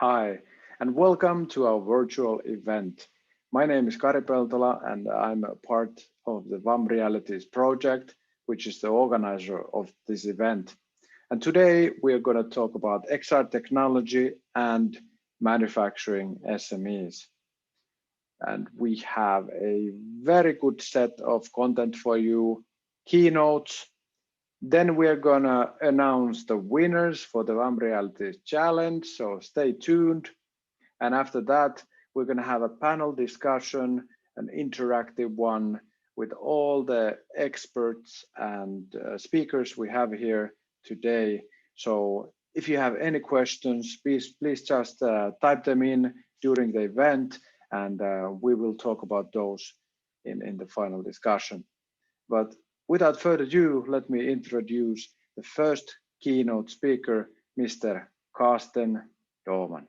Hi, and welcome to our virtual event. My name is Kari Peltola, and I'm a part of the VAM Realities project, which is the organizer of this event. And today we are going to talk about XR technology and manufacturing SMEs. And we have a very good set of content for you, keynotes. Then we are going to announce the winners for the VAM Realities Challenge, so stay tuned. And after that, we're going to have a panel discussion, an interactive one with all the experts and speakers we have here today. So if you have any questions, please just type them in during the event, and we will talk about those in the final discussion. But without further ado, let me introduce the first keynote speaker, Mr. Carsten Doman.